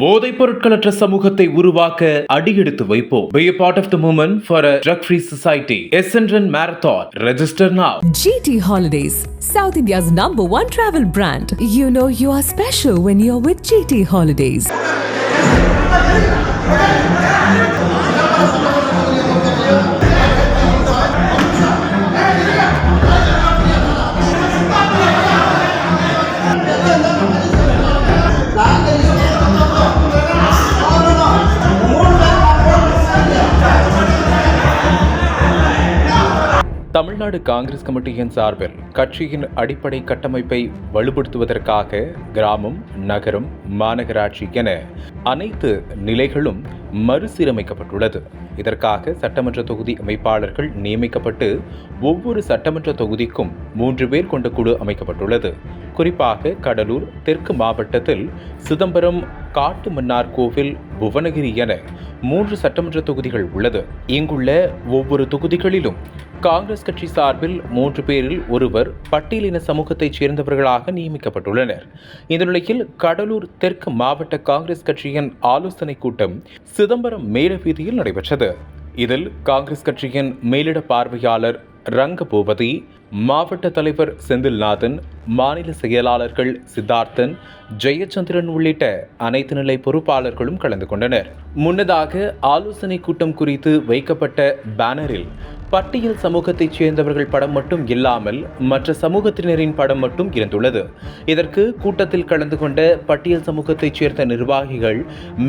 போதைப் பொருட்களற்ற சமூகத்தை உருவாக்க அடியெடுத்து வைப்போம். Be a part of the movement for a drug-free society. Essendon Marathon. Register now. GT Holidays, South India's #1 travel brand. You know you are special when you're with GT Holidays. Tamil Nadu Congress கமிட்டியின் சார்பில் கட்சியின் அடிப்படை கட்டமைப்பை வலுப்படுத்துவதற்காக கிராமம், நகரம், மாநகராட்சி என அனைத்து நிலைகளும் மறுசீரமைக்கப்பட்டுள்ளது. இதற்காக சட்டமன்ற தொகுதி அமைப்பாளர்கள் நியமிக்கப்பட்டு ஒவ்வொரு சட்டமன்ற தொகுதிக்கும் 3 பேர் கொண்ட குழு அமைக்கப்பட்டுள்ளது. குறிப்பாக கடலூர் தெற்கு மாவட்டத்தில் சிதம்பரம், காட்டுமன்னார் கோவில், புவனகிரி என 3 சட்டமன்ற தொகுதிகள் உள்ளது. இங்குள்ள ஒவ்வொரு தொகுதிகளிலும் காங்கிரஸ் கட்சி சார்பில் 3 பேரில் ஒருவர் பட்டியலின சமூகத்தைச் சேர்ந்தவர்களாக நியமிக்கப்பட்டுள்ளனர். இந்த நிலையில் கடலூர் தெற்கு மாவட்ட காங்கிரஸ் கட்சியின் ஆலோசனைக் கூட்டம் சிதம்பரம் மேலவீதியில் நடைபெற்றது. இதில் காங்கிரஸ் கட்சியின் மேலிட பார்வையாளர் ரங்கபூபதி, மாவட்ட தலைவர் செந்தில்நாதன், மாநில செயலாளர்கள் சித்தார்த்தன், ஜெயச்சந்திரன் உள்ளிட்ட அனைத்து நிலை பொறுப்பாளர்களும் கலந்து கொண்டனர். முன்னதாக ஆலோசனை கூட்டம் குறித்து வைக்கப்பட்ட பேனரில் பட்டியல் சமூகத்தைச் சேர்ந்தவர்கள் படம் மட்டும் இல்லாமல் மற்ற சமூகத்தினரின் படம் மட்டும் இருந்துள்ளது. இதற்கு கூட்டத்தில் கலந்து கொண்ட பட்டியல் சமூகத்தைச் சேர்ந்த நிர்வாகிகள்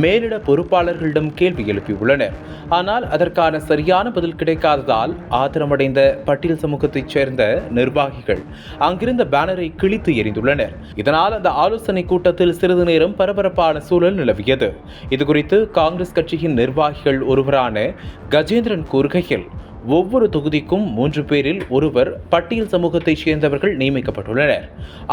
மேலிட பொறுப்பாளர்களிடம் கேள்வி எழுப்பியுள்ளனர். ஆனால் அதற்கான சரியான பதில் கிடைக்காததால் ஆத்திரமடைந்த பட்டியல் சமூகத்தைச் சேர்ந்த நிர்வாகிகள் அங்கிருந்த பேனரை கிழித்து எறிந்துள்ளனர். இதனால் அந்த ஆலோசனை கூட்டத்தில் சிறிது நேரம் பரபரப்பான சூழல் நிலவியது. இதுகுறித்து காங்கிரஸ் கட்சியின் நிர்வாகிகள் ஒருவரான கஜேந்திரன் கூறுகையில், ஒவ்வொரு தொகுதிக்கும் 3 பேரில் ஒருவர் பட்டியல் சமூகத்தைச் சேர்ந்தவர்கள் நியமிக்கப்பட்டுள்ளனர்.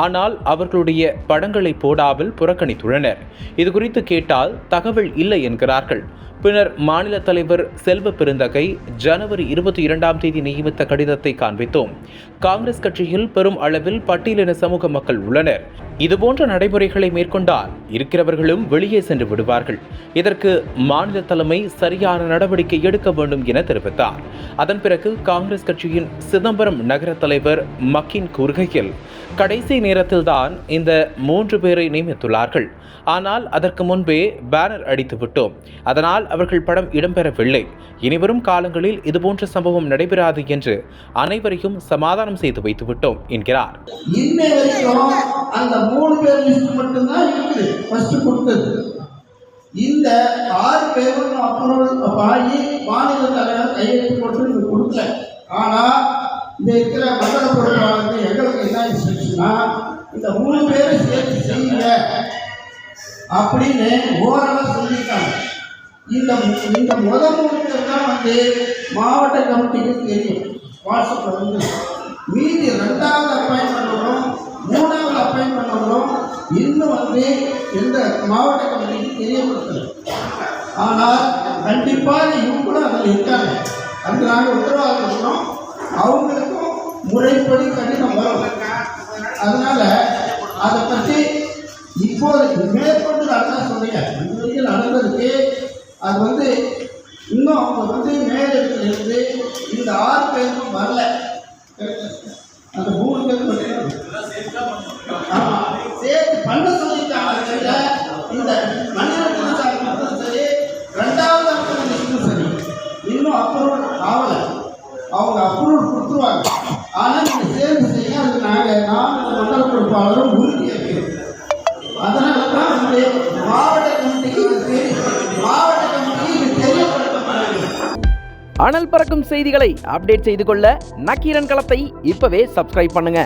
ஆனால் அவர்களுடைய படங்களை போடாமல் புறக்கணித்துள்ளனர். இதுகுறித்து கேட்டால் தகவல் இல்லை என்கிறார்கள். பின்னர் மாநில தலைவர் செல்வ பெருந்தகை ஜனவரி 22ஆம் தேதி நியமித்த கடிதத்தை காண்பித்தோம். காங்கிரஸ் கட்சியில் பெரும் அளவில் பட்டியலின சமூக மக்கள் உள்ளனர். இதுபோன்ற நடைமுறைகளை மேற்கொண்டால் இருக்கிறவர்களும் வெளியே சென்று விடுவார்கள். இதற்கு மாநில தலைமை சரியான நடவடிக்கை எடுக்க வேண்டும் என தெரிவித்தார். அதன் பிறகு காங்கிரஸ் கட்சியின் சிதம்பரம் நகர தலைவர் மக்கின் கூறுகையில், கடைசி நேரத்தில்தான் இந்த 3 பேரை நியமித்துள்ளார்கள். ஆனால் அதற்கு முன்பே பேனர் அடித்து விட்டோம். அதனால் அவர்கள் படம் இடம்பெறவில்லை. இனிவரும் காலங்களில் இதுபோன்ற சம்பவம் நடைபெறாது என்று அனைவரையும் சமாதானம் செய்து வைத்து விட்டோம் என்கிறார். அந்த 3 பேர் லிஸ்ட் மட்டும்தான் இருக்குது. ஃபர்ஸ்ட் கொடுத்தது இந்த 6 பேரும் அப்ரூவல் ஆகி மாநில தலைவர் கையெழுத்து போட்டு கொடுக்கல. ஆனா இந்த இருக்கிற மண்டல பொறுப்பாளருக்கு எங்களுக்கு என்ன இன்ஸ்ட்ரக்ஷனா, இந்த 3 பேரை சேர்த்து செய்யுங்க அப்படின்னு ஓரளவு சொல்லியிருக்காங்க. இந்த முதல் 3 பேர் தான் மாவட்ட கமிட்டிக்கு தெரியும். வாட்ஸ்அப்பில் மீதி 2வது அப்பாயின்மெண்ட் வரும், 3வது அப்பாயின்மெண்ட் வரும். இன்னும் எந்த மாவட்ட கமிட்டிக்கு தெரியப்படுத்தல. ஆனால் கண்டிப்பாக இவங்களும் அதில் இருக்காங்க. அந்த நாங்கள் உத்தரவாதம் கொடுக்கணும். அவங்களுக்கும் முறைப்படி கடிதம் வரும். அதனால அதை பற்றி இப்போதைக்கு மேற்கொண்டு நடந்தா சொல்றீங்க. இது வரைக்கும் நடந்ததுக்கு அது இன்னும் அவங்க மேலிடத்திலிருந்து இந்த 6 பேருக்கும் வரல. அந்த 3 பேருக்கு சேர்த்து பண்ண சொல்லிட்டாங்க. இந்த மனிதர்களும் சரி, 2வது அப்ரூவல் சரி, இன்னும் அப்ரூவல் ஆகலை. அவங்க அப்ரூவல் கொடுத்துருவாங்க. ஆனால் நீங்கள் சேர்ந்து செய்ய அது நான் மண்டல பொறுப்பாளரும் உறுதியாக இருக்கிறோம். அதனால தான் மாவட்ட கமிட்டிக்கு தெரியப்படுத்தப்படாது. அனல் பறக்கும் செய்திகளை அப்டேட் செய்து கொள்ள நக்கீரன் களத்தை இப்பவே சப்ஸ்கிரைப் பண்ணுங்க.